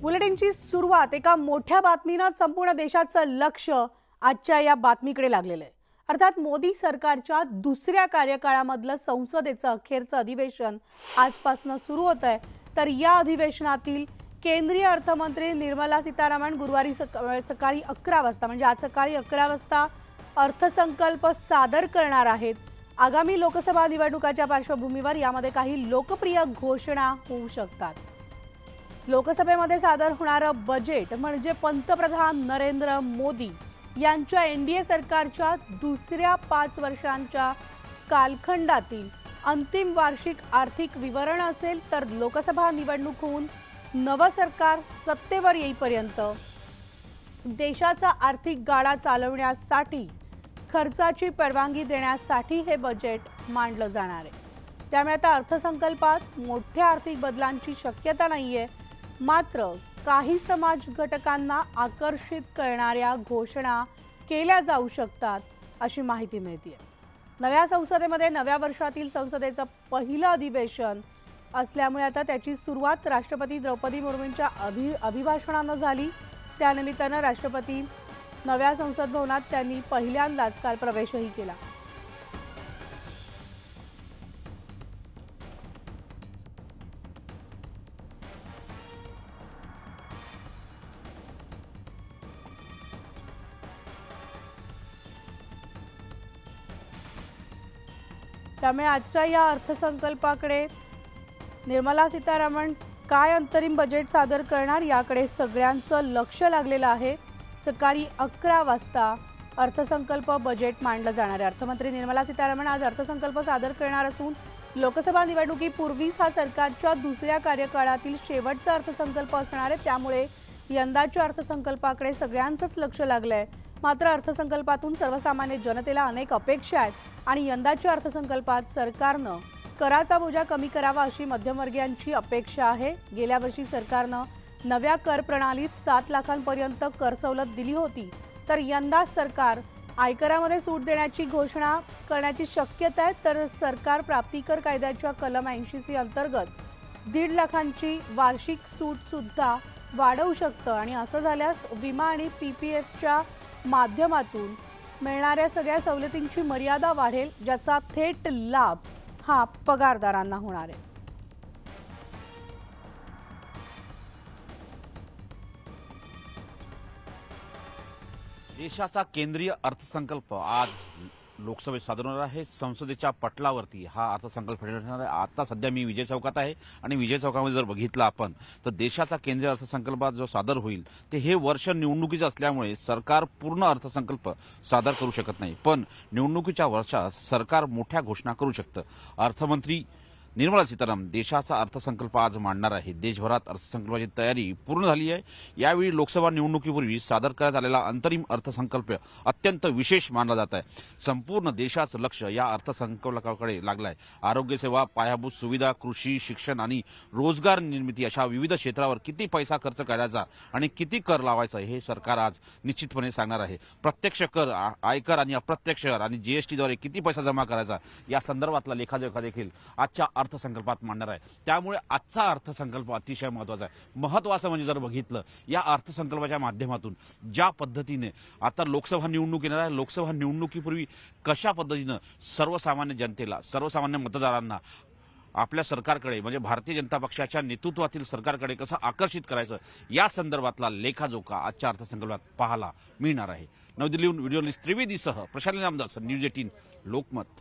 बुलेटिनची सुरुवात एका मोठ्या बातमीने संपूर्ण देशाचं लक्ष आजच्या या बातमीकडे लागलेलं आहे। अर्थात मोदी सरकारच्या दुसऱ्या कार्यकाळामधलं संसदेचं अखेरचं अधिवेशन आजपासून सुरू होत आहे। तर या अधिवेशनातील केंद्रीय अर्थमंत्री निर्मला सीतारामन गुरुवारी सकाळी 11 वाजता म्हणजे आज सकाळी 11 वाजता अर्थसंकल्प सादर करणार आहेत। आगामी लोकसभा निवडणुकाच्या पार्श्वभूमीवर यामध्ये काही लोकप्रिय घोषणा होऊ शकतात। लोकसभेमध्ये सादर होणारं बजेट म्हणजे पंतप्रधान नरेंद्र मोदी यांच्या एनडीए सरकारच्या दुसऱ्या 5 वर्षांच्या कालखंडातील अंतिम वार्षिक आर्थिक विवरण असेल। तर लोकसभा निवडणूक होऊन नवं सरकार सत्तेवर येईपर्यंत देशाचा आर्थिक गाडा चालवण्यासाठी खर्चाची परवानगी देण्यासाठी हे बजेट मांडलं जाणार आहे। त्यामुळे आता अर्थसंकल्पात मोठ्या आर्थिक बदलांची शक्यता नाहीये, मात्र काही समाज घटकांना आकर्षित करणाऱ्या घोषणा केल्या जाऊ शकतात अशी माहिती मिळते। नव्या संसदेमध्ये नव्या वर्षातील संसदेचं पहिलं अधिवेशन असल्यामुळे आता त्याची सुरुवात राष्ट्रपती द्रौपदी मुर्मूंच्या अभिभाषणाने झाली। त्यानिमित्ताने राष्ट्रपती नव्या संसद भवनात त्यांनी पहिल्यांदाच काल प्रवेशही केला। त्यामुळे आजच्या या अर्थसंकल्पाकडे निर्मला सीतारामन काय अंतरिम बजेट सादर करणार याकडे सगळ्यांचं लक्ष लागलेलं आहे। सकाळी 11 वाजता अर्थसंकल्प बजेट मांडलं जाणार आहे। अर्थमंत्री निर्मला सीतारामन आज अर्थसंकल्प सादर करणार असून लोकसभा निवडणुकीपूर्वीच हा सरकारच्या दुसऱ्या कार्यकाळातील शेवटचा अर्थसंकल्प असणार आहे। त्यामुळे यंदाच्या अर्थसंकल्पाकडे सगळ्यांचंच लक्ष लागलंय। मात्र अर्थसंकल्पातून सर्वसामान्य जनतेला अनेक अपेक्षा आहेत आणि यंदाच्या अर्थसंकल्पात सरकारनं कराचा बोजा कमी करावा अशी मध्यमवर्गीयांची अपेक्षा आहे। गेल्या वर्षी सरकारनं नव्या कर प्रणालीत 7 लाखांपर्यंत कर सवलत दिली होती, तर यंदा सरकार आयकरामध्ये सूट देण्याची घोषणा करण्याची शक्यता आहे। तर सरकार प्राप्तिकर कायद्याच्या कलम 80C अंतर्गत 1.5 लाखांची वार्षिक सूट सुद्धा वाढवू शकतं आणि असं झाल्यास विमा आणि पीपीएफच्या माध्यमातून मिळणाऱ्या सगळ्या सवलतींची मर्यादा वाढेल, ज्याचा थेट लाभ हा पगारदारांना होणार आहे। देशाचा केंद्रीय अर्थसंकल्प आज लोकसभेत सादर होणार आहे। संसदेच्या पटलावरती हा अर्थसंकल्प ठरणार आहे। आता सध्या मी विजय चौकात आहे आणि विजय चौकामध्ये जर बघितलं आपण तर देशाचा केंद्रीय अर्थसंकल्पात जो सादर होईल ते हे वर्ष निवडणुकीचं असल्यामुळे सरकार पूर्ण अर्थसंकल्प सादर करू शकत नाही, पण निवडणुकीच्या वर्षात सरकार मोठ्या घोषणा करू शकतं। अर्थमंत्री निर्मला सीतारामन देशाचा अर्थसंकल्प आज मांडणार आहे। देशभरात अर्थसंकल्पाची तयारी पूर्ण झाली आहे। यावेळी लोकसभा निवडणुकीपूर्वी सादर करण्यात आलेला अंतरिम अर्थसंकल्प अत्यंत विशेष मानला जात आहे। संपूर्ण देशाचं लक्ष या अर्थसंकल्पाकडे लागलं आहे। आरोग्य सेवा, पायाभूत सुविधा, कृषी, शिक्षण आणि रोजगार निर्मिती अशा विविध क्षेत्रावर किती पैसा खर्च करायचा आणि किती कर लावायचा हे सरकार आज निश्चितपणे सांगणार आहे। प्रत्यक्ष कर, आयकर आणि अप्रत्यक्ष कर आणि जीएसटीद्वारे किती पैसा जमा करायचा या संदर्भातला लेखाजोखा देखील आजच्या अर्थसंकल्पात मांडणार आहे। त्यामुळे आजचा अर्थसंकल्प अतिशय महत्त्वाचा आहे। महत्त्वाचं म्हणजे जर बघितलं या अर्थसंकल्पाच्या माध्यमातून ज्या पद्धतीने आता लोकसभा निवडणूक येणार आहे, लोकसभा निवडणुकीपूर्वी कशा पद्धतीने सर्वसामान्य जनतेला, सर्वसामान्य मतदारांना आपल्या सरकारकडे म्हणजे भारतीय जनता पक्षाच्या नेतृत्वातील सरकारकडे कसं आकर्षित करायचं या संदर्भातला लेखाजोखा आजच्या अर्थसंकल्पात पाहायला मिळणार आहे। नवी दिल्लीहून व्हिडिओ लिस्ट त्रिवेदीसह प्रशांत नामदास, न्यूज 18 लोकमत।